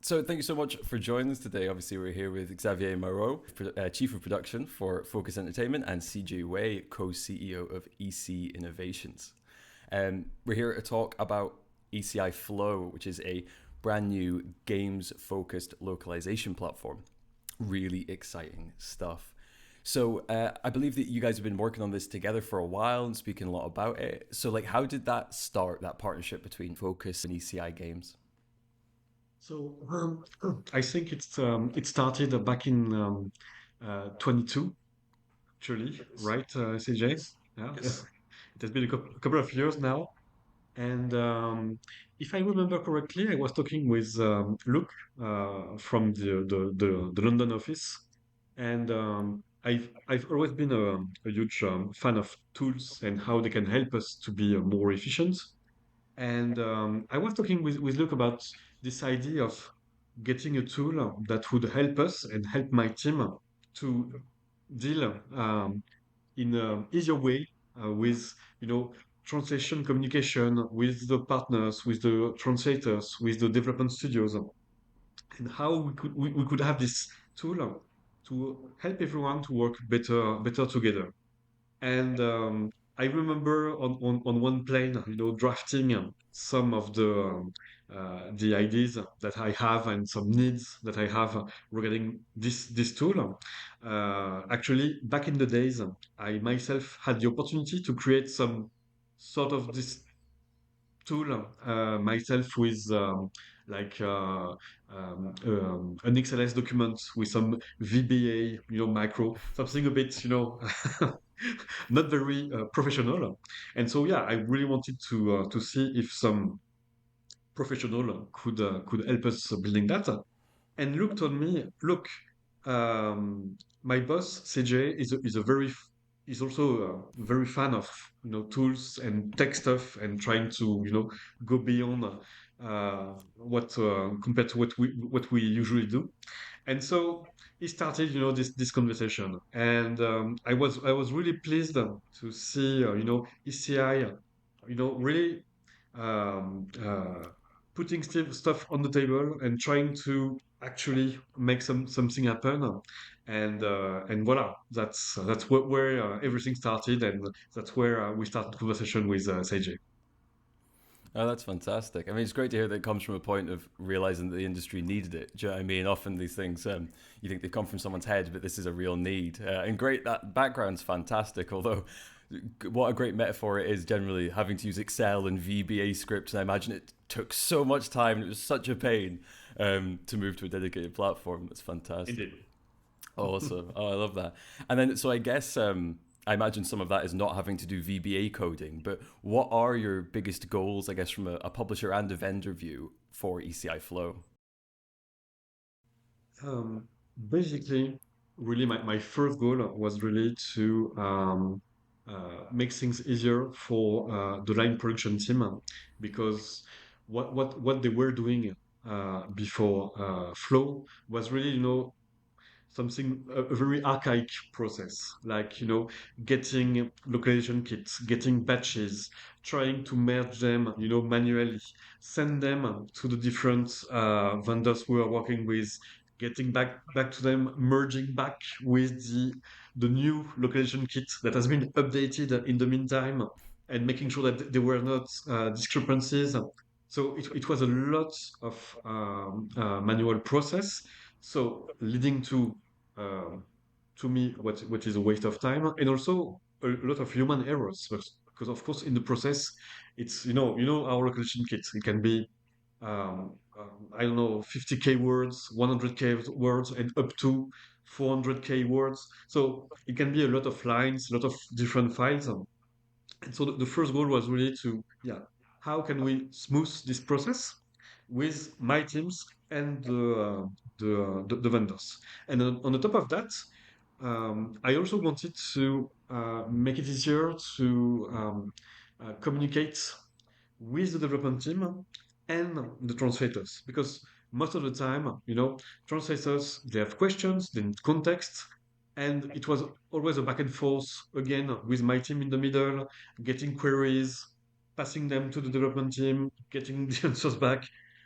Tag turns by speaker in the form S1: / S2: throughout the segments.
S1: So thank you so much for joining us today. Obviously, we're here with Xavier Marot, Chief of Production for Focus Entertainment, and Sijie, co-CEO of EC Innovations. We're here to talk about ECI Flow, which is a brand new games-focused localization platform. Really exciting stuff. So I believe that you guys have been working on this together for a while and speaking a lot about it. So like, how did that start, that partnership between Focus and ECI Games?
S2: So I think it started back in 22, actually, right, CJ? Yeah,
S1: Yes.
S2: it has been a couple of years now. And if I remember correctly, I was talking with Luke from the London office, and I've always been a huge fan of tools and how they can help us to be more efficient. And I was talking with Luke about this idea of getting a tool that would help us and help my team to deal in an easier way with, you know, translation communication with the partners, with the translators, with the development studios, and how we could have this tool to help everyone to work better together. And I remember on one plane, drafting some of the ideas that I have and some needs that I have regarding this tool. Actually, back in the days, I myself had the opportunity to create some sort of this tool myself with like an XLS document with some VBA, macro, something a bit, not very professional. And so, yeah, I really wanted to see if some professional could help us building that. And Luke told me, look, my boss CJ is a very is also a very fan of tools and tech stuff and trying to go beyond what compared to what we usually do. And so he started this conversation, and I was really pleased to see ECI really um, uh, putting stuff on the table and trying to actually make something happen. And voila, that's where everything started, and that's where we started conversation with Sage.
S1: Oh, that's fantastic. I mean, it's great to hear that it comes from a point of realizing that the industry needed it. Do you know what I mean? Often these things, you think they come from someone's head, but this is a real need. And great, that background's fantastic. Although, what a great metaphor it is generally having to use Excel and VBA scripts. And I imagine it took so much time and it was such a pain to move to a dedicated platform. That's fantastic.
S2: Indeed.
S1: Awesome. Oh, I love that. And then, so I guess I imagine some of that is not having to do VBA coding, but what are your biggest goals, I guess, from a publisher and a vendor view for ECI Flow?
S2: Um, Basically, really, my first goal was really to make things easier for the line production team because what they were doing before Flow was really, something a very archaic process, like getting localization kits, getting batches, trying to merge them manually, send them to the different vendors we are working with, getting back to them, merging back with the new localization kit that has been updated in the meantime, and making sure that there were not discrepancies. So it was a lot of manual process, so leading um, to me what is a waste of time, and also a lot of human errors, because of course in the process it's our location kits, it can be I don't know, 50K words, 100K words, and up to 400K words, so it can be a lot of lines, a lot of different files. And so the first goal was really to, yeah, how can we smooth this process with my teams and the vendors. And on the top of that, I also wanted to make it easier to communicate with the development team and the translators, because most of the time, translators, they have questions, they need context, and it was always a back and forth again with my team in the middle, getting queries, passing them to the development team, getting the answers back.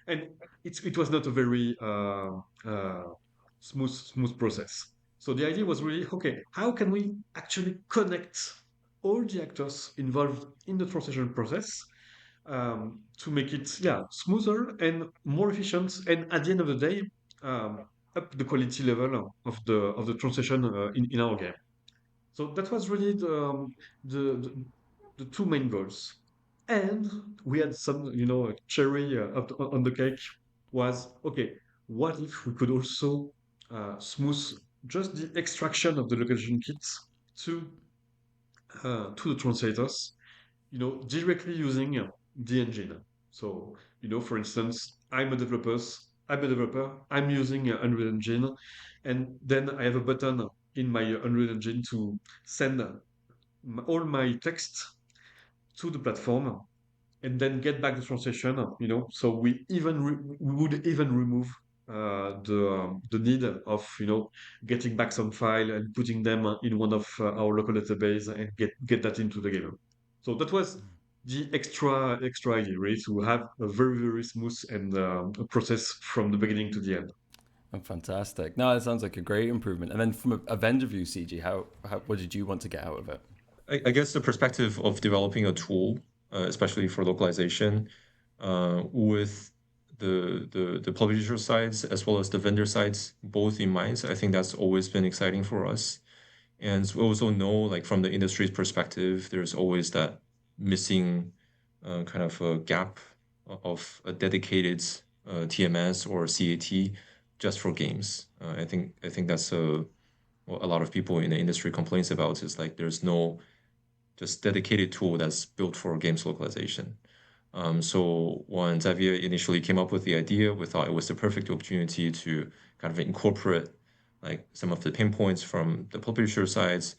S2: and it was not a very smooth process. So the idea was really, okay, how can we actually connect all the actors involved in the translation process to make it, yeah, smoother and more efficient, and at the end of the day, um, up the quality level of the translation in our game. So that was really the, the the two main goals. And we had some, cherry on the cake was, okay, what if we could also smooth just the extraction of the localization kits to to the translators, directly using the engine. So, for instance, I'm a developer, I'm using Unreal Engine, and then I have a button in my Unreal Engine to send all my text to the platform and then get back the translation, so we would even remove the need of, getting back some file and putting them in one of our local database and get that into the game. So that was the extra idea, really, to have a very smooth and a process from the beginning to the end.
S1: Oh, fantastic. No, it sounds like a great improvement. And then from a vendor view, CG, how what did you want to get out of it?
S3: I guess the perspective of developing a tool, especially for localization, with the publisher sides as well as the vendor sides both in mind, I think that's always been exciting for us. And we also know, like from the industry's perspective, there's always that missing kind of a gap of a dedicated TMS or CAT just for games. I think that's what a lot of people in the industry complains about is like there's no just dedicated tool that's built for games localization. So when Xavier initially came up with the idea, we thought it was the perfect opportunity to kind of incorporate like some of the pain points from the publisher sides,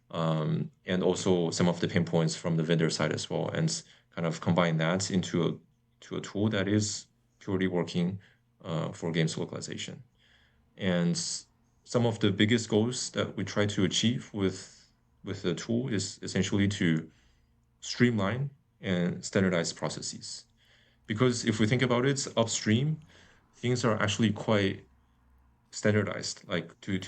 S3: and also some of the pain points from the vendor side as well, and kind of combine that into a tool that is purely working for games localization. And some of the biggest goals that we try to achieve with the tool is essentially to streamline and standardize processes. Because if we think about it, upstream, things are actually quite standardized, like to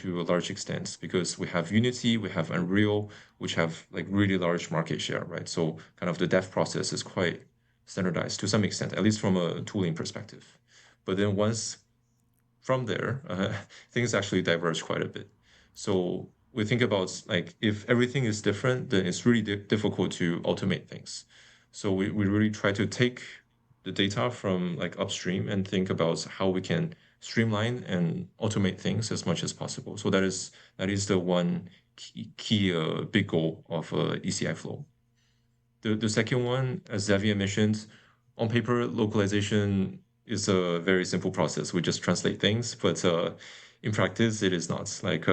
S3: a large extent, because we have Unity, we have Unreal, which have like really large market share, right? So kind of the dev process is quite standardized to some extent, at least from a tooling perspective. But then once from there, things actually diverge quite a bit. So we think about like if everything is different, then it's really difficult to automate things. So we really try to take the data from like upstream and think about how we can streamline and automate things as much as possible. So that is the one key big goal of ECI Flow. The second one, as Xavier mentioned, on paper, localization is a very simple process. We just translate things, but in practice, it is not. Like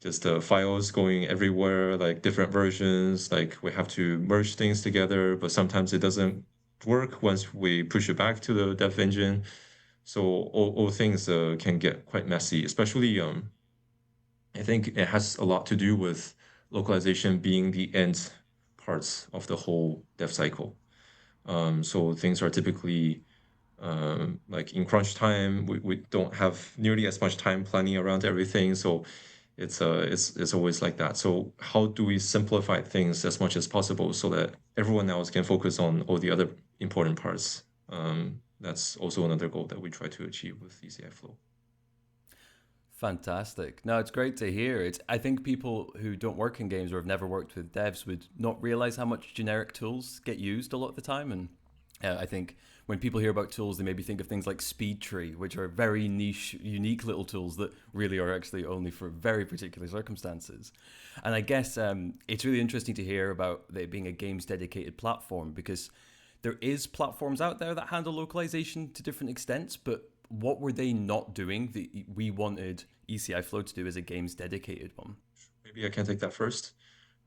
S3: just files going everywhere, like different versions. Like we have to merge things together, but sometimes it doesn't work once we push it back to the dev engine. So all things can get quite messy, especially I think it has a lot to do with localization being the end parts of the whole dev cycle. So things are typically like in crunch time, we don't have nearly as much time planning around everything. So it's always like that. So how do we simplify things as much as possible so that everyone else can focus on all the other important parts? That's also another goal that we try to achieve with ECI Flow.
S1: Fantastic. No, it's great to hear. It's I think people who don't work in games or have never worked with devs would not realize how much generic tools get used a lot of the time. And I think when people hear about tools, they maybe think of things like SpeedTree, which are very niche, unique little tools that really are actually only for very particular circumstances. And I guess it's really interesting to hear about it being a games dedicated platform because there is platforms out there that handle localization to different extents, but what were they not doing that we wanted ECI Flow to do as a games dedicated one?
S3: Maybe I can take that first.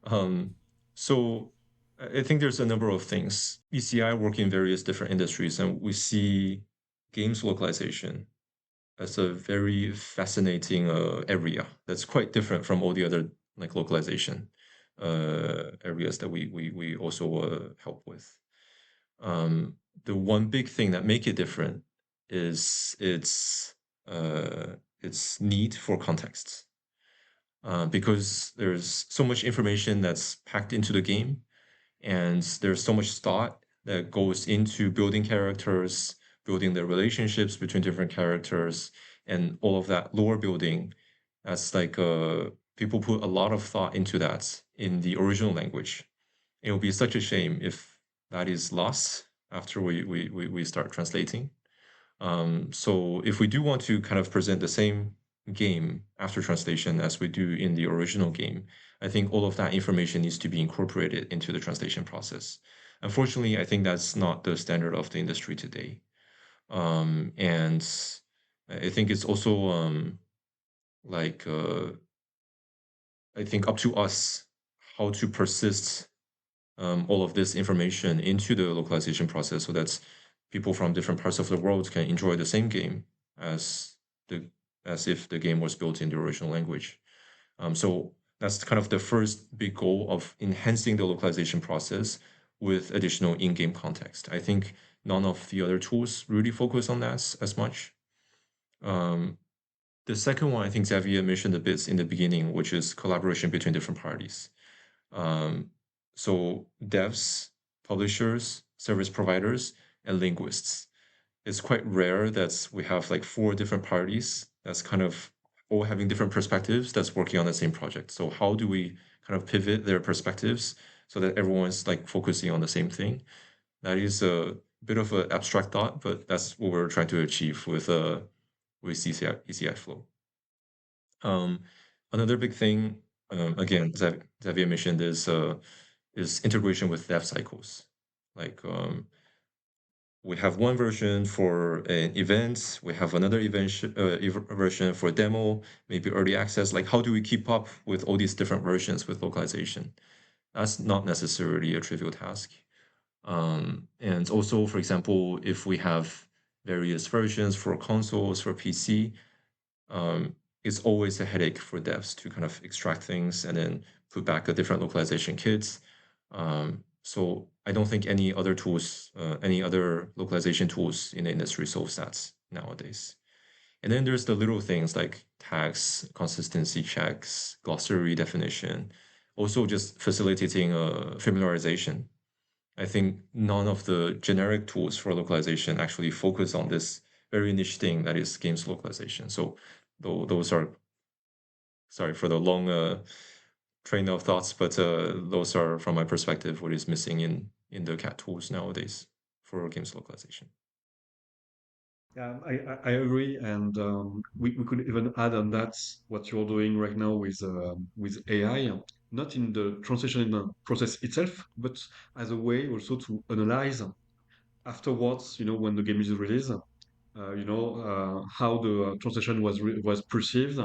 S3: Um, so I think there's a number of things. ECI work in various different industries, and we see games localization as a very fascinating area that's quite different from all the other like localization areas that we also help with. the one big thing that make it different is its need for context. Because there's so much information that's packed into the game, and there's so much thought that goes into building characters, building the relationships between different characters, and all of that lore building. That's like people put a lot of thought into that in the original language. It will be such a shame if that is lost after we start translating. So if we do want to kind of present the same game after translation as we do in the original game, I think all of that information needs to be incorporated into the translation process. Unfortunately, I think that's not the standard of the industry today. And I think it's also like I think up to us how to persist all of this information into the localization process so that people from different parts of the world can enjoy the same game as the as if the game was built in the original language. So that's kind of the first big goal of enhancing the localization process with additional in-game context. I think none of the other tools really focus on that as much. Um, the second one, I think Xavier mentioned a bit in the beginning, which is collaboration between different parties. Um, so devs, publishers, service providers, and linguists. It's quite rare that we have like four different parties that's kind of all having different perspectives that's working on the same project. So how do we kind of pivot their perspectives so that everyone's like focusing on the same thing? That is a bit of an abstract thought, but that's what we're trying to achieve with ECI Flow. Another big thing, again, Xavier mentioned is integration with dev cycles. Like we have one version for an event, we have another version for a demo, maybe early access. Like how do we keep up with all these different versions with localization? That's not necessarily a trivial task. And also, for example, if we have various versions for consoles, for PC, it's always a headache for devs to kind of extract things and then put back a different localization kits. So I don't think any other tools, any other localization tools in the industry solves that nowadays. And then there's the little things like tags, consistency checks, glossary definition, also just facilitating familiarization. I think none of the generic tools for localization actually focus on this very niche thing that is games localization. So those are, sorry for the long train of thoughts, but those are, from my perspective, what is missing in the cat tools nowadays for games localization.
S2: Yeah, I agree, and we could even add on that what you're doing right now with AI, not in the translation process itself, but as a way also to analyze afterwards, when the game is released, how the translation was perceived,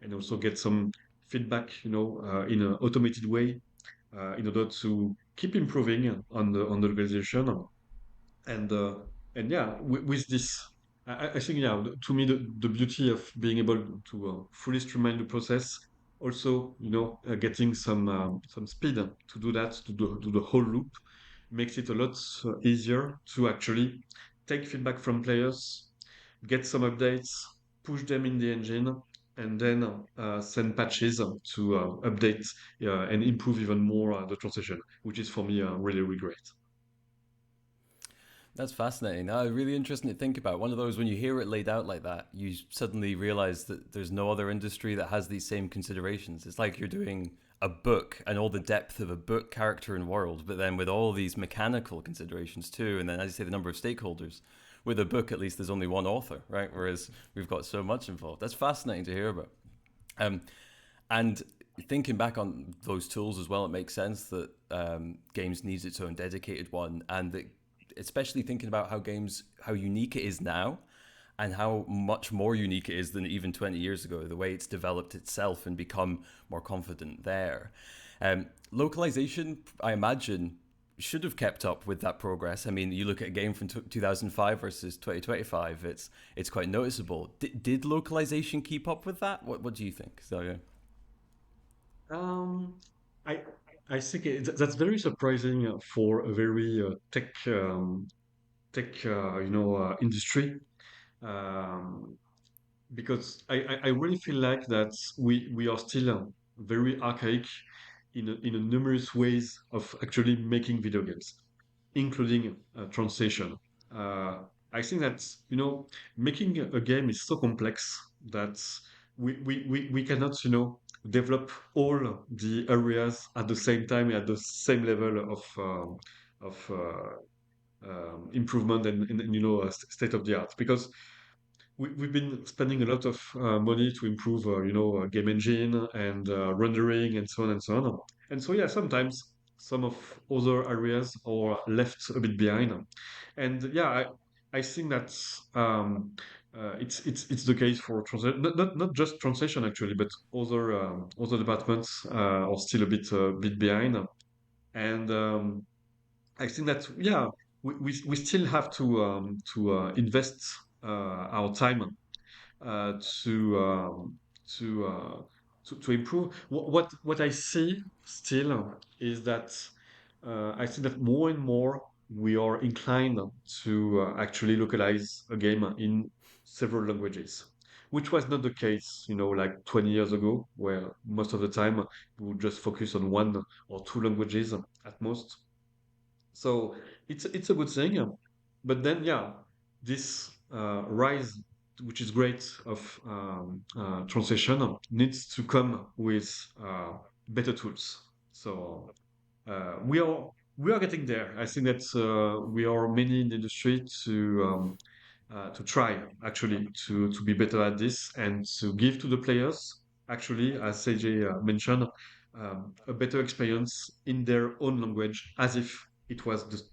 S2: and also get some feedback, in an automated way, in order to keep improving on the localization. And uh, and yeah, with this, I think, yeah, to me the beauty of being able to fully streamline the process, also, getting some speed to do that, to the whole loop, makes it a lot easier to actually take feedback from players, get some updates, push them in the engine, and then send patches to update and improve even more the translation, which is for me really, really great.
S1: That's fascinating. Really interesting to think about. One of those, when you hear it laid out like that, you suddenly realize that there's no other industry that has these same considerations. It's like you're doing a book and all the depth of a book, character, and world, but then with all these mechanical considerations too. And then, as you say, the number of stakeholders. With a book, at least there's only one author, right? Whereas we've got so much involved. That's fascinating to hear about. Um, and thinking back on those tools as well, it makes sense that games needs its own dedicated one, and that especially thinking about how unique it is now, and how much more unique it is than even 20 years ago. The way it's developed itself and become more confident there. Localization, I imagine, should have kept up with that progress. I mean, you look at a game from 2005 versus 2025, it's quite noticeable. Did localization keep up with that? What do you think? So yeah.
S2: Um, I I think that's very surprising for a very tech industry. Um, because I really feel like that we are still very archaic in a numerous ways of actually making video games, including translation. Uh, I think that making a game is so complex that we cannot develop all the areas at the same time at the same level of improvement and state of the art, because we've been spending a lot of money to improve, game engine and rendering and so on and so on. And so, yeah, sometimes some of other areas are left a bit behind. And yeah, I think that it's the case for translation, not just translation actually, but other departments are still a bit behind. And I think that yeah, we still have to invest our time uh, to um, to, uh, to improve. What I see still is that I think that more and more we are inclined to actually localize a game in several languages, which was not the case, like 20 years ago, where most of the time we would just focus on one or two languages at most. So it's a good thing, but then yeah, this rise, which is great, of translation needs to come with better tools. So we are getting there. I think that we are many in the industry to try actually to be better at this and to give to the players actually, as Sijie mentioned, a better experience in their own language as if it was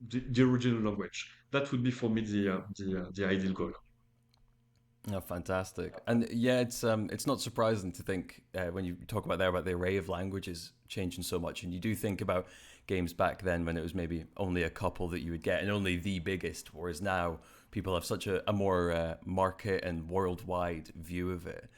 S2: the original language. That would be for me the ideal goal.
S1: Oh, fantastic! And yeah, it's not surprising to think when you talk about there about the array of languages changing so much, and you do think about games back then when it was maybe only a couple that you would get, and only the biggest, whereas now people have such a more market and worldwide view of it.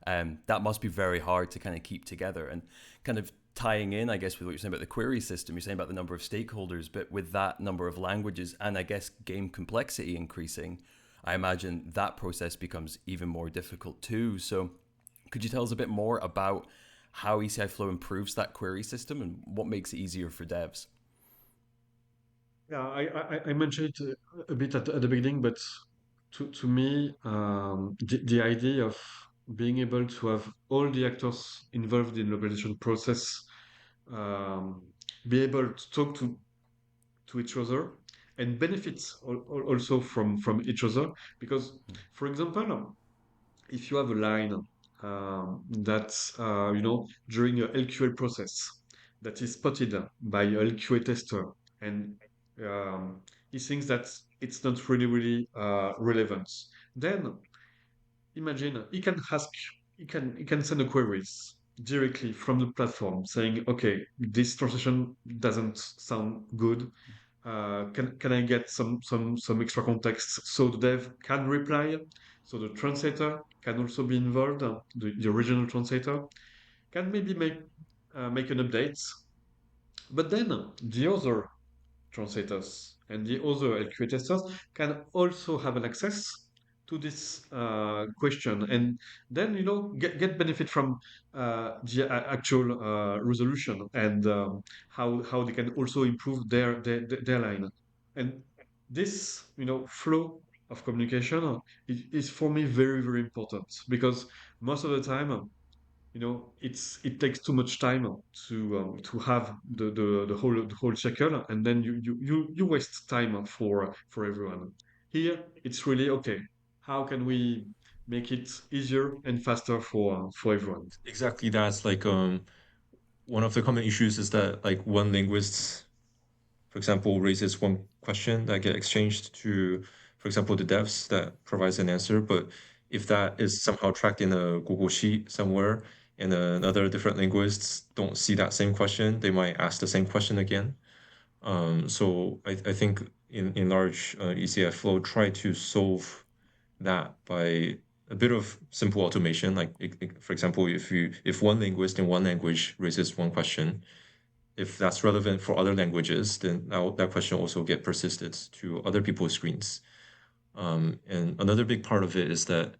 S1: That must be very hard to kind of keep together and kind of tying in, I guess, with what you're saying about the query system. You're saying about the number of stakeholders, but with that number of languages and I guess game complexity increasing, I imagine that process becomes even more difficult too. So, could you tell us a bit more about how ECI Flow improves that query system and what makes it easier for devs?
S2: Yeah, I mentioned it a bit at the beginning, but to me, the idea of being able to have all the actors involved in localization process um, be able to talk to each other and benefits also from each other, because, for example, if you have a line that during a LQL process that is spotted by a LQA tester, and he thinks that it's not really relevant, then imagine he can send a queries directly from the platform saying, okay, this translation doesn't sound good. Can I get some extra context so the dev can reply, so the translator can also be involved, the original translator can maybe make an update, but then the other translators and the other LQA testers can also have an access to this question, and then get benefit from the actual resolution, and how they can also improve their line. And this flow of communication is for me very very important, because most of the time it takes too much time to have the whole circle, and then you waste time for everyone. Here it's really okay. How can we make it easier and faster for everyone?
S3: Exactly, that's like one of the common issues is that like one linguist, for example, raises one question that get exchanged to, for example, the devs that provides an answer. But if that is somehow tracked in a Google Sheet somewhere and another different linguists don't see that same question, they might ask the same question again. So I think in large ECI Flow try to solve that by a bit of simple automation. Like for example, if one linguist in one language raises one question, if that's relevant for other languages, then that question also get persisted to other people's screens. And another big part of it is that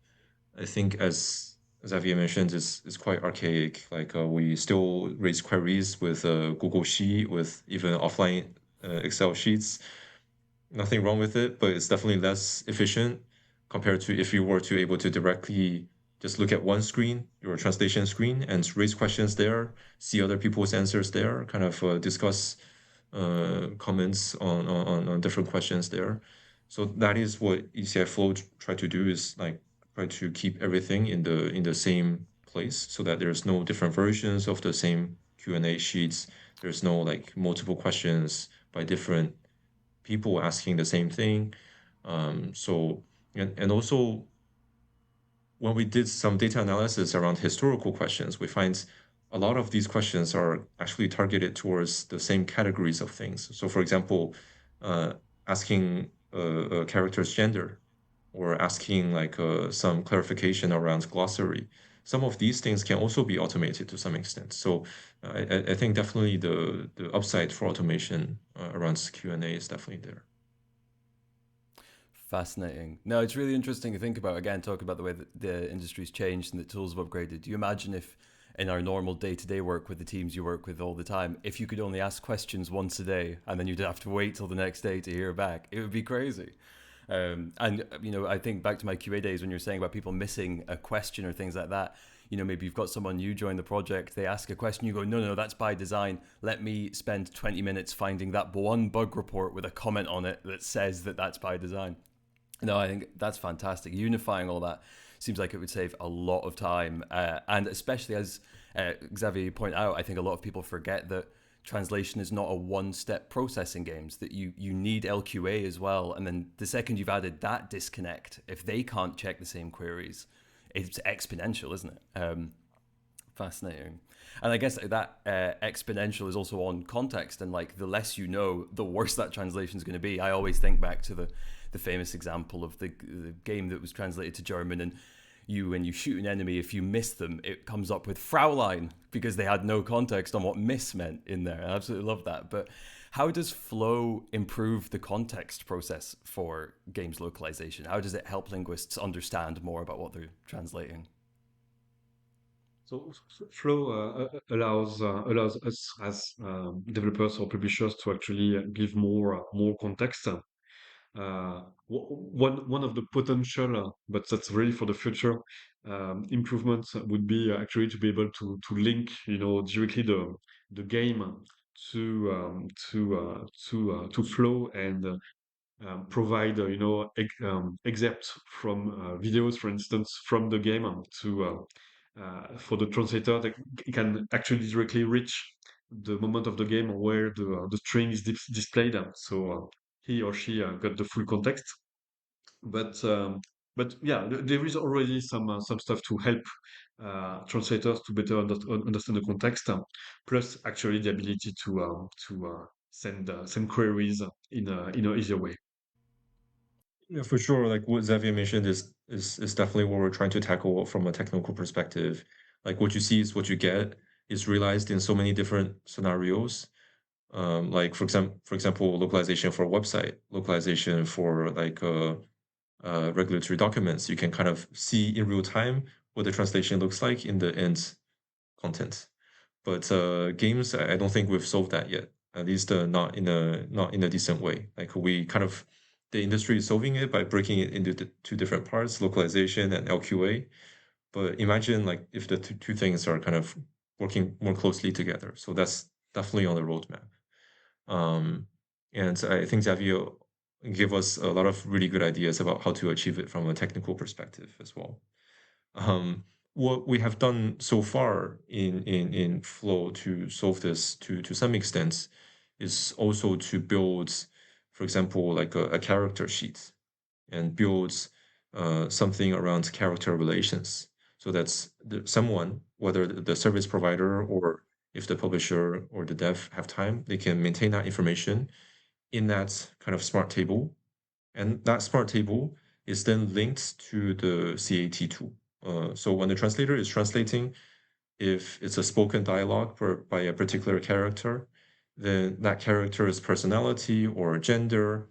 S3: I think, as Xavier mentioned, is quite archaic. Like we still raise queries with Google Sheet, with even offline Excel sheets. Nothing wrong with it, but it's definitely less efficient compared to if you were to able to directly just look at one screen, your translation screen, and raise questions there, see other people's answers there, kind of discuss comments on different questions there. So that is what ECI Flow try to do, is like try to keep everything in the same place, so that there's no different versions of the same Q&A sheets. There's no like multiple questions by different people asking the same thing. So and also when we did some data analysis around historical questions, we find a lot of these questions are actually targeted towards the same categories of things. So, for example, asking a character's gender, or asking like some clarification around glossary. Some of these things can also be automated to some extent. So I think definitely the upside for automation around Q&A is definitely there.
S1: Fascinating. No, it's really interesting to think about. Again, talk about the way that the industry's changed and the tools have upgraded. Do you imagine if, in our normal day-to-day work with the teams you work with all the time, if you could only ask questions once a day and then you'd have to wait till the next day to hear back? It would be crazy. And you know, I think back to my QA days when you're saying about people missing a question or things like that. You know, maybe you've got someone new join the project, they ask a question, you go, no, that's by design. Let me spend 20 minutes finding that one bug report with a comment on it that says that that's by design. No, I think that's fantastic. Unifying all that seems like it would save a lot of time. And especially as Xavier, you point out, I think a lot of people forget that translation is not a one-step process in games, that you need LQA as well. And then the second you've added that disconnect, if they can't check the same queries, it's exponential, isn't it? Fascinating. And I guess that exponential is also on context, and like the less you know, the worse that translation is going to be. I always think back to the famous example of the game that was translated to German, and when you shoot an enemy, if you miss them, it comes up with Fraulein, because they had no context on what miss meant in there. I absolutely love that. But how does Flow improve the context process for games localization? How does it help linguists understand more about what they're translating?
S2: So Flow allows us as developers or publishers to actually give more context. One of the potential, but that's really for the future, improvements would be actually to be able to link, directly the game to Flow, and provide, excerpts from videos, for instance, from the game, for the translator that can actually directly reach the moment of the game where the string is displayed. So he or she got the full context. But yeah, there is already some stuff to help translators to better understand the context, plus actually the ability to send queries in a easier way.
S3: Yeah, for sure. Like what Xavier mentioned is definitely what we're trying to tackle from a technical perspective. Like what you see is what you get is realized in so many different scenarios. Like for example, localization for a website, localization for like regulatory documents. You can kind of see in real time what the translation looks like in the end content. But games, I don't think we've solved that yet. At least not in a decent way. Like the industry is solving it by breaking it into the two different parts, localization and LQA. But imagine like if the two things are kind of working more closely together. So that's definitely on the roadmap. Um, and I think Xavier gave us a lot of really good ideas about how to achieve it from a technical perspective as well. Um, what we have done so far in Flow to solve this to some extent is also to build, for example, like a character sheet, and build something around character relations. So that's someone, whether the service provider or if the publisher or the dev have time, they can maintain that information in that kind of smart table. And that smart table is then linked to the CAT tool. So when the translator is translating, if it's a spoken dialogue by a particular character, then that character's personality or gender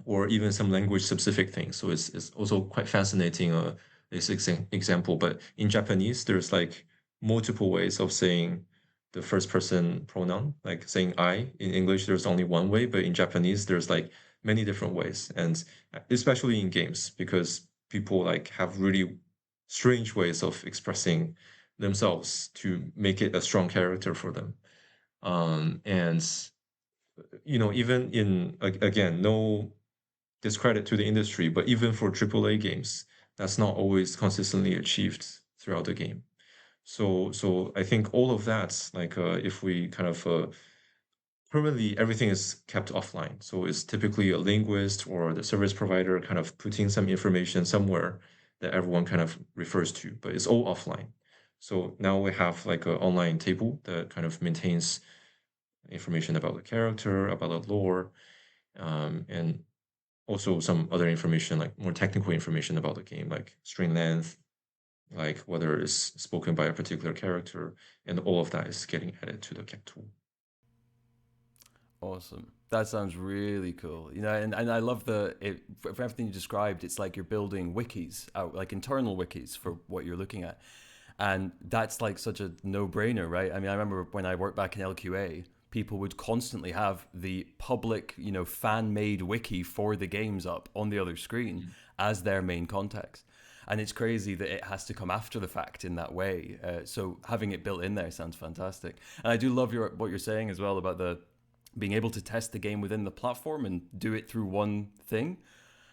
S3: or even some language specific things. So it's also quite fascinating. This example, but in Japanese, there's like multiple ways of saying the first person pronoun, like saying I. In English, there's only one way, but in Japanese, there's like many different ways, and especially in games, because people like have really strange ways of expressing themselves to make it a strong character for them. And even in again, no discredit to the industry, but even for AAA games, that's not always consistently achieved throughout the game. So I think all of that, like if we kind of permanently everything is kept offline. So it's typically a linguist or the service provider kind of putting some information somewhere that everyone kind of refers to, but it's all offline. So now we have like an online table that kind of maintains information about the character, about the lore, and also some other information, like more technical information about the game, like string length, like whether it's spoken by a particular character, and all of that is getting added to the cat tool.
S1: Awesome. That sounds really cool. And I love for everything you described, it's like you're building wikis out, like internal wikis for what you're looking at. And that's like such a no-brainer, right? I mean, I remember when I worked back in LQA, people would constantly have the public, fan-made wiki for the games up on the other screen as their main context. And it's crazy that it has to come after the fact in that way. So having it built in there sounds fantastic. And I do love what you're saying as well about the being able to test the game within the platform and do it through one thing.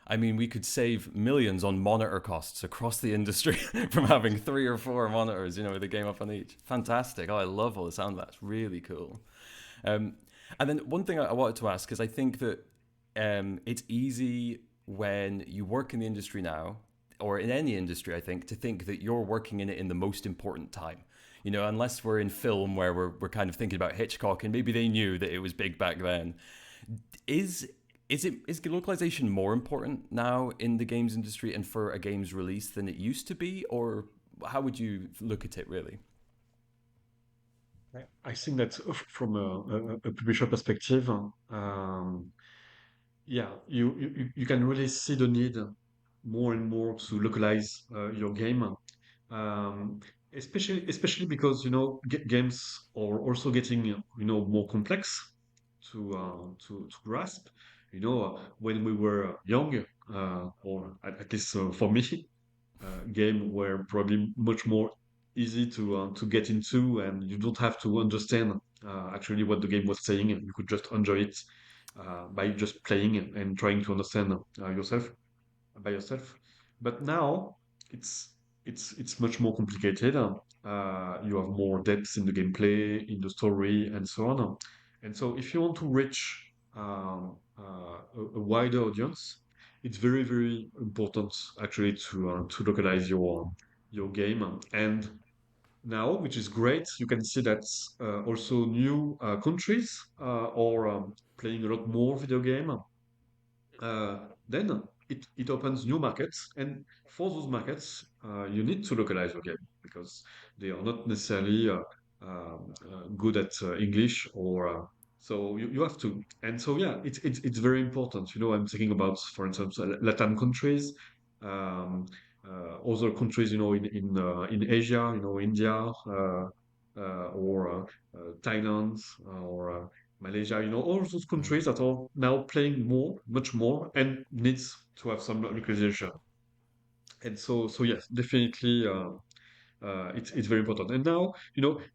S1: I mean, we could save millions on monitor costs across the industry from having 3 or 4 monitors, with a game up on each. Fantastic. Oh, I love all the sound of that. It's really cool. And then one thing I wanted to ask is I think that it's easy when you work in the industry now, or in any industry, I think, to think that you're working in it in the most important time. Unless we're in film where we're kind of thinking about Hitchcock and maybe they knew that it was big back then. Is localization more important now in the games industry and for a game's release than it used to be, or how would you look at it really?
S2: I think that from a publisher perspective, yeah, you can really see the need more and more to localize your game, um, especially because games are also getting more complex to grasp. When we were young, or at least for me, game were probably much more easy to get into, and you don't have to understand actually what the game was saying. You could just enjoy it by just playing and trying to understand yourself by yourself. But now it's it's much more complicated. You have more depth in the gameplay, in the story, and so on. And so, if you want to reach a wider audience, it's very very important actually to localize your game. And now, which is great, you can see that also new countries are playing a lot more video game, then it opens new markets. And for those markets, you need to localize your game because they are not necessarily good at English or so you have to. And so, yeah, it's very important. I'm thinking about, for instance, Latin countries, um, other countries, in Asia, India, or Thailand, or Malaysia, all those countries that are now playing more, much more, and needs to have some localization. And so yes, definitely, it's very important. And now,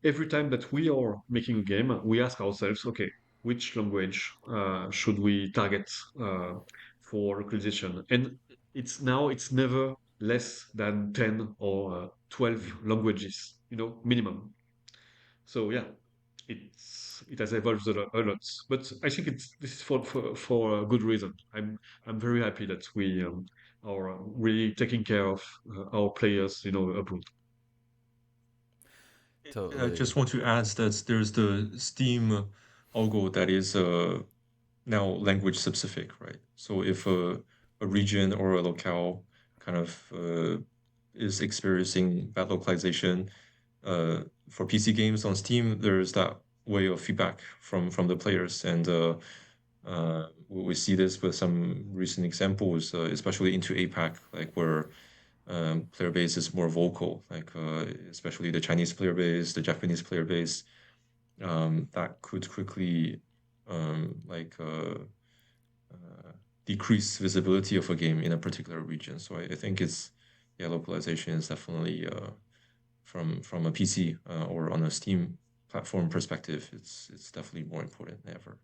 S2: every time that we are making a game, we ask ourselves, okay, which language should we target for localization? And it's never less than 10 or 12 languages, minimum. So yeah, it has evolved a lot, but I think this is for a good reason. I'm very happy that we are really taking care of our players, abroad.
S3: I
S1: Totally.
S3: just want to add that there's the Steam algo that is now language specific, right? So if a region or a locale kind of is experiencing bad localization, for PC games on Steam, there's that way of feedback from the players. And we see this with some recent examples, especially into APAC, like where player base is more vocal, like especially the Chinese player base, the Japanese player base, that could quickly like decrease visibility of a game in a particular region. So I think it's, yeah, localization is definitely from a PC or on a Steam platform perspective, it's definitely more important than ever.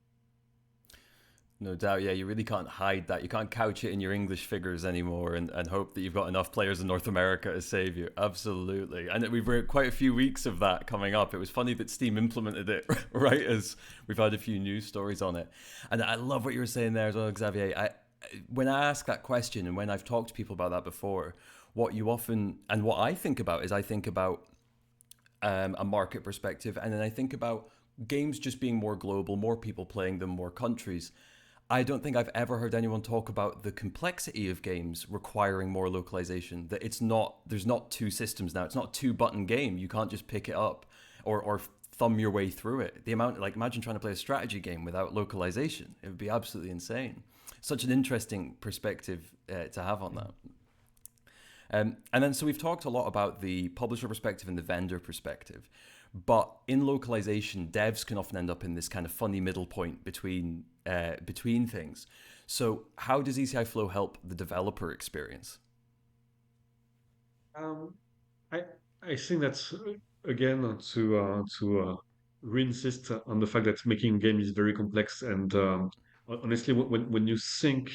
S1: No doubt, yeah, you really can't hide that. You can't couch it in your English figures anymore and hope that you've got enough players in North America to save you. Absolutely. And we've quite a few weeks of that coming up. It was funny that Steam implemented it right as we've had a few news stories on it. And I love what you were saying there as well, Xavier. When I ask that question and when I've talked to people about that before, what you often, and what I think about is I think about a market perspective, and then I think about games just being more global, more people playing them, more countries. I don't think I've ever heard anyone talk about the complexity of games requiring more localization. That there's not two systems now. It's not a two-button game. You can't just pick it up or thumb your way through it. The amount, like, imagine trying to play a strategy game without localization. It would be absolutely insane. Such an interesting perspective to have on that. And then, so we've talked a lot about the publisher perspective and the vendor perspective. But in localization, devs can often end up in this kind of funny middle point between things. So how does ECI Flow help the developer experience?
S2: Um, I I think that's again to re-insist on the fact that making a game is very complex, and honestly, when you think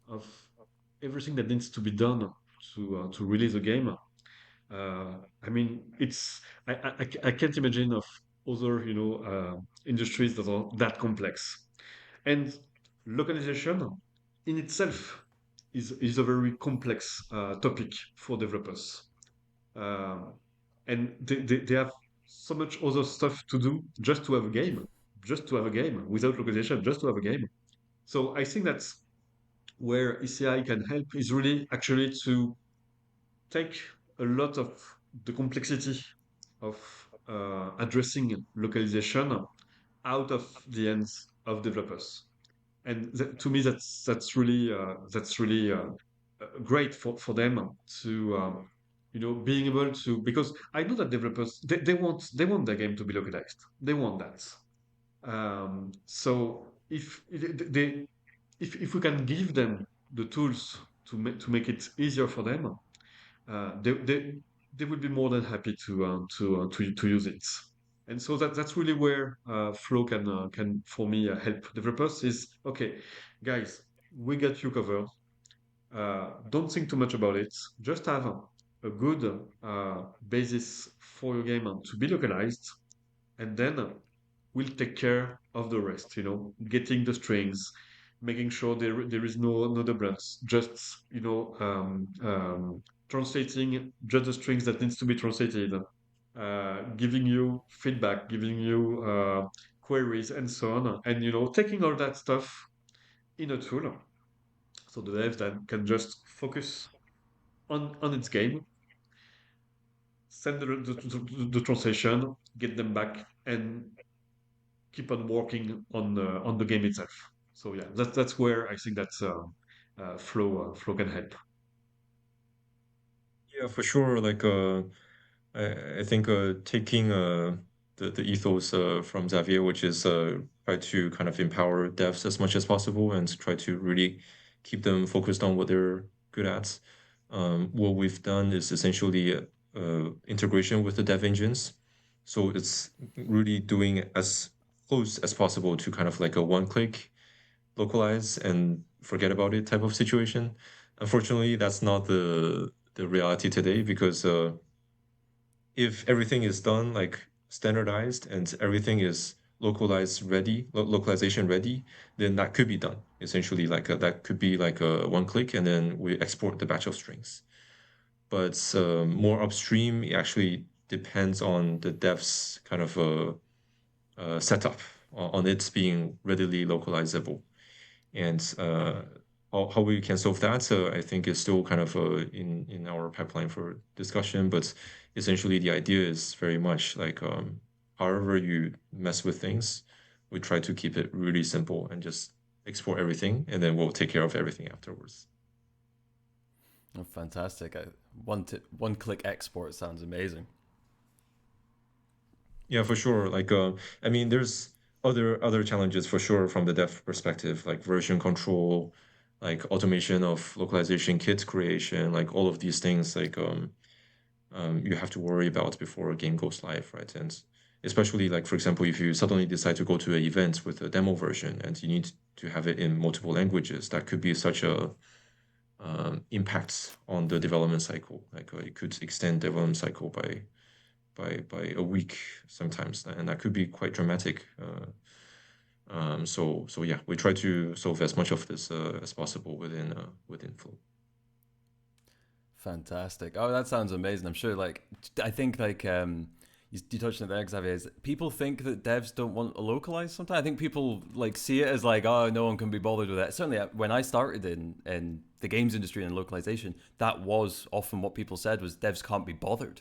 S2: of everything that needs to be done to release a game, I mean, I can't imagine of other industries that are that complex. And localization in itself is a very complex topic for developers. Um, and they have so much other stuff to do just to have a game, just to have a game without localization, just to have a game. So I think that's where ECI can help is really actually to take a lot of the complexity of addressing localization out of the hands of developers. And to me, that's really great for them to being able to, because I know that developers they want their game to be localized. They want that. So if we can give them the tools to make it easier for them, they would be more than happy to use it. And so that's really where Flow can for me help developers is okay, guys, we got you covered. Don't think too much about it. Just have a good basis for your game to be localized, and then we'll take care of the rest. Getting the strings, making sure there is no doublons, just translating just the strings that needs to be translated, giving you feedback, giving you queries, and so on, and taking all that stuff in a tool, so the dev then can just focus on its game, send the translation, get them back, and keep on working on the game itself. So yeah, that's where I think that Flow can help.
S3: Yeah, for sure. Like I think taking the ethos from Xavier, which is try to kind of empower devs as much as possible and try to really keep them focused on what they're good at. What we've done is essentially integration with the dev engines. So it's really doing as close as possible to kind of like a one-click localize and forget about it type of situation. Unfortunately, that's not the reality today because if everything is done like standardized and everything is localized ready, localization ready, then that could be done. Essentially, like that could be like a one click, and then we export the batch of strings. But more upstream, it actually depends on the dev's kind of setup on it being readily localizable. And how we can solve that, I think is still kind of in our pipeline for discussion. But essentially, the idea is very much like however you mess with things, we try to keep it really simple and just export everything, and then we'll take care of everything afterwards.
S1: Oh, fantastic! One click export sounds amazing.
S3: Yeah, for sure. Like, I mean, there's other challenges for sure from the dev perspective, like version control, like automation of localization kit creation, like all of these things, like you have to worry about before a game goes live, right? And especially like, for example, if you suddenly decide to go to an event with a demo version and you need to have it in multiple languages, that could be such a impact on the development cycle. Like it could extend development cycle by a week sometimes, and that could be quite dramatic. So yeah, we try to solve as much of this as possible within Flow.
S1: Fantastic. Oh, that sounds amazing. I'm sure. Like, I think you touched on it there, Xavier. Is people think that devs don't want to localize sometimes. I think people like see it as like, oh, no one can be bothered with that. Certainly, when I started in the games industry and localization, that was often what people said was devs can't be bothered.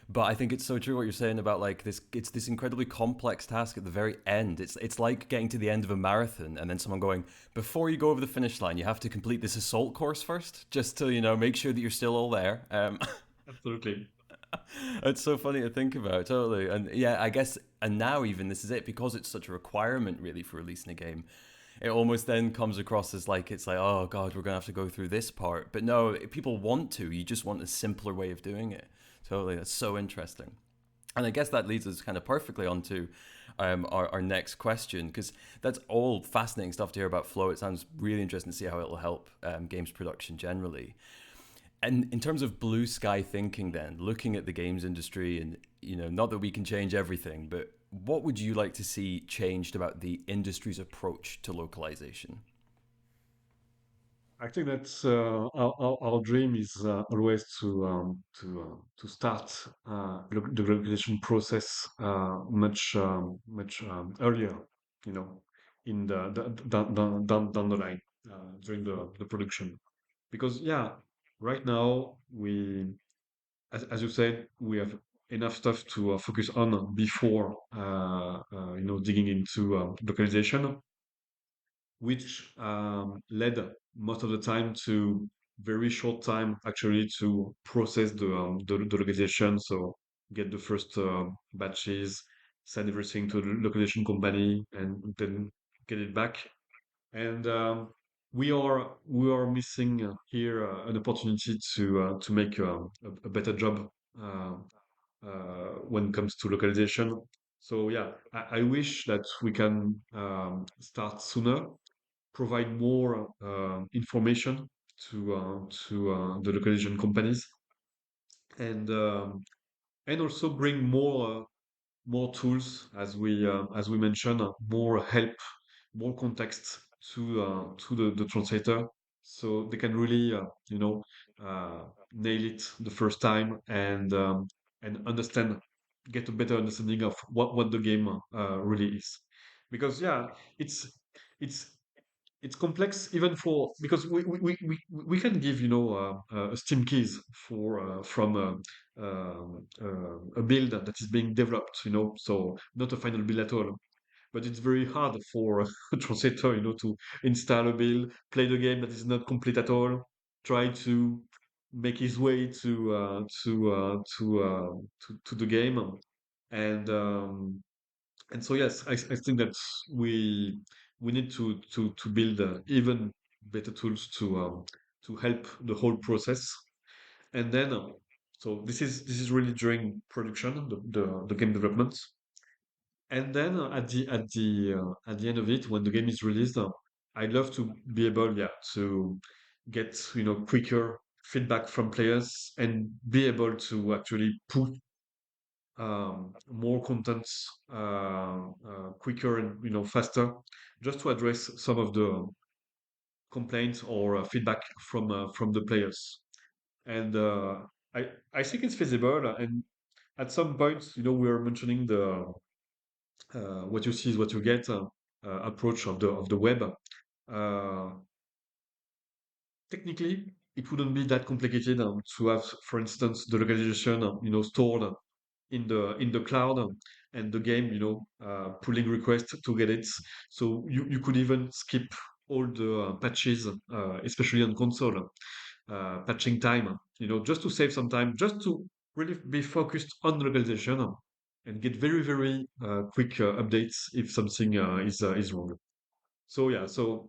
S1: But I think it's so true what you're saying about like this. It's this incredibly complex task at the very end. It's like getting to the end of a marathon and then someone going, before you go over the finish line, you have to complete this assault course first, just to make sure that you're still all there.
S2: Absolutely.
S1: It's so funny to think about, totally. And yeah, I guess, and now even this is it because it's such a requirement really for releasing a game. It almost then comes across as like it's like, oh god, we're gonna have to go through this part. But no, people want to. You just want a simpler way of doing it. Totally, that's so interesting. And I guess that leads us kind of perfectly onto our next question, because that's all fascinating stuff to hear about Flow. It sounds really interesting to see how it'll help games production generally. And in terms of blue sky thinking, then looking at the games industry, and not that we can change everything, but what would you like to see changed about the industry's approach to localization?
S2: I think that's our dream is always to start the localization process much earlier, you know, in down the line during the production, because yeah, right now as you said, we have enough stuff to focus on before digging into localization, which led most of the time to very short time actually to process the localization. So get the first batches, send everything to the localization company, and then get it back. And we are missing here an opportunity to make a better job uh, when it comes to localization. So yeah, I wish that we can start sooner, provide more information to the localization companies, and also bring more tools, as we mentioned, more help, more context to the translator, so they can really uh, nail it the first time, and understand, get a better understanding of what the game really is. Because yeah, it's it's it's complex even for, because we can give Steam keys for from a build that is being developed, so not a final build at all, but it's very hard for a translator, to install a build, play the game that is not complete at all, try to make his way to the game, and so yes, I think that we need to build even better tools to help the whole process. And then so this is really during production, the game development. And then at the end of it, when the game is released, I'd love to be able, yeah, to get quicker feedback from players and be able to actually put more content quicker and faster, just to address some of the complaints or feedback from the players. And I think it's feasible. And at some point, we are mentioning the what you see is what you get approach of the web. Uh, Technically, it wouldn't be that complicated to have, for instance, the localization stored in the cloud, and the game, pulling requests to get it. So you could even skip all the patches, especially on console, patching time, just to save some time, just to really be focused on localization and get very, very quick updates if something is wrong. So yeah, so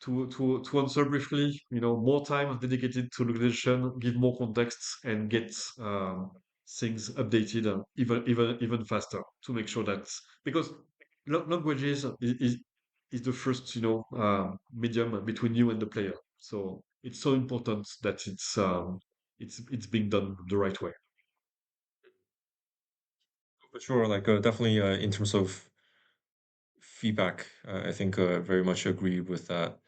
S2: to answer briefly, more time dedicated to localization, give more context, and get things updated even faster to make sure that because languages is the first medium between you and the player. So it's so important that it's being done the right way.
S3: For sure, like definitely in terms of feedback, I think very much agree with that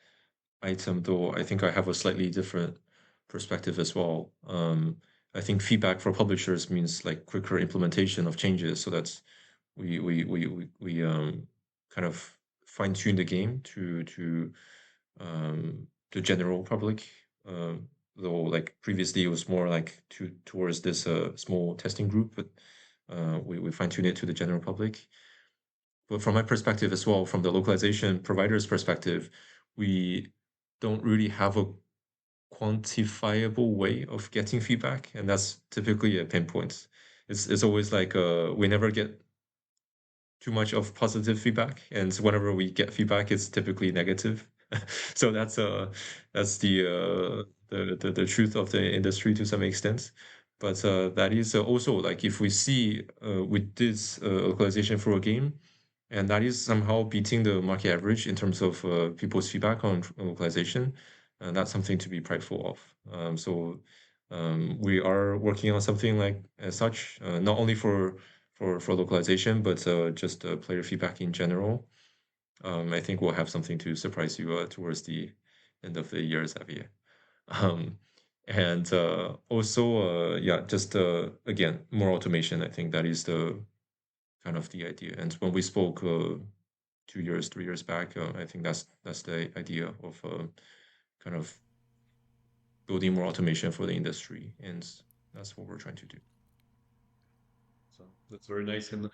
S3: item, though I think I have a slightly different perspective as well. I think feedback for publishers means like quicker implementation of changes, so that's we kind of fine tune the game to the general public. Though like previously it was more like towards this small testing group, but we fine tune it to the general public. But from my perspective as well, from the localization provider's perspective, we don't really have a quantifiable way of getting feedback, and that's typically a pinpoint. It's always like we never get too much of positive feedback, and whenever we get feedback, it's typically negative. So that's the truth of the industry to some extent. But that is also like if we see we did localization for a game, and that is somehow beating the market average in terms of people's feedback on localization, and that's something to be prideful of. We are working on something like as such, not only for localization, but just player feedback in general. I think we'll have something to surprise you towards the end of the year, Xavier. Um, and also, yeah, just again, more automation. I think that is the kind of the idea. And when we spoke 2 years, 3 years back, I think that's the idea of kind of building more automation for the industry, and that's what we're trying to do.
S2: So that's very nice. And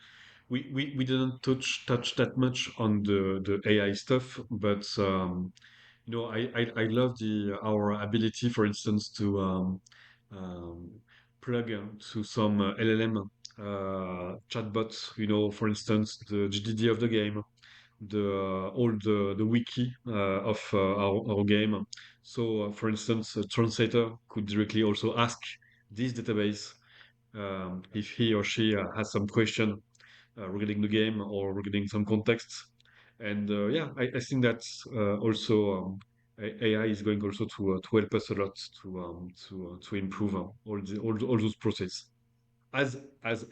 S2: we didn't touch that much on the AI stuff, but I love the our ability, for instance, to um, plug to some LLM chatbots. For instance, the GDD of the game, the all the wiki of our game. So, for instance, a translator could directly also ask this database if he or she has some question regarding the game or regarding some context. And yeah, I think that also AI is going also to help us a lot to improve all those process as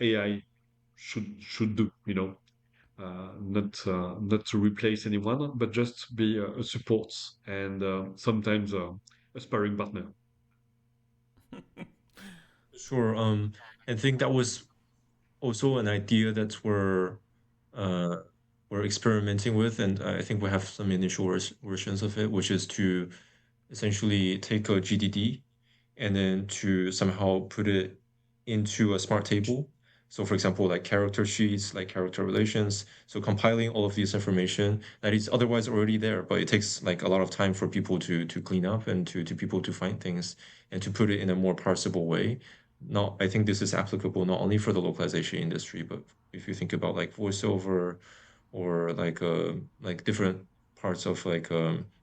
S2: AI should do, not to replace anyone, but just be a support and sometimes a sparring partner.
S3: Sure. I think that was also an idea that uh, we're experimenting with, and I think we have some initial versions of it, which is to essentially take a GDD and then to somehow put it into a smart table. So for example, like character sheets, like character relations. So compiling all of this information that is otherwise already there, but it takes like a lot of time for people to clean up and to people to find things and to put it in a more parsable way. Not, I think this is applicable not only for the localization industry, but if you think about like voiceover or like different parts of like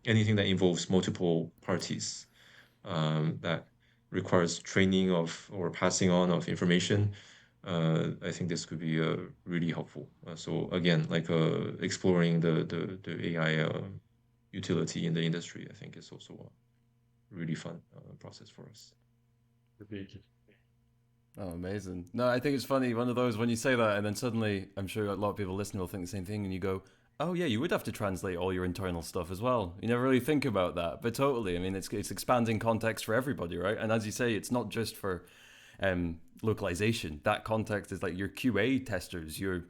S3: anything that involves multiple parties that requires training of or passing on of information, I think this could be really helpful. So again, like exploring the AI utility in the industry, I think is also a really fun process for us.
S1: Oh, amazing. No, I think it's funny. One of those when you say that, and then suddenly, I'm sure a lot of people listening will think the same thing, and you go, "Oh yeah, you would have to translate all your internal stuff as well." You never really think about that, but totally. I mean, it's expanding context for everybody, right? And as you say, it's not just for localization. That context is like your QA testers, your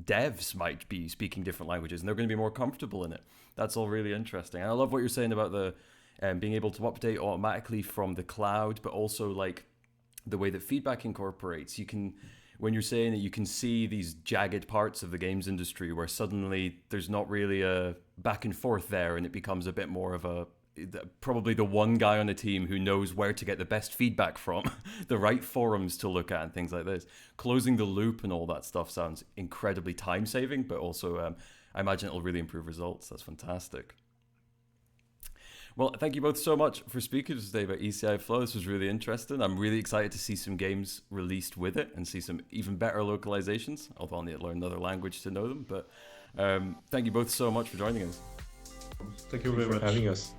S1: devs might be speaking different languages, and they're going to be more comfortable in it. That's all really interesting. And I love what you're saying about the being able to update automatically from the cloud, but also like the way that feedback incorporates. You can when you're saying that you can see these jagged parts of the games industry where suddenly there's not really a back and forth there, and it becomes a bit more of a probably the one guy on the team who knows where to get the best feedback from, the right forums to look at and things like this. Closing the loop and all that stuff sounds incredibly time saving, but also I imagine it'll really improve results. That's fantastic. Well, thank you both so much for speaking today about ECI Flow. This was really interesting. I'm really excited to see some games released with it and see some even better localizations, although I'll need to learn another language to know them. But thank you both so much for joining us.
S2: Thank you very much
S3: for having us.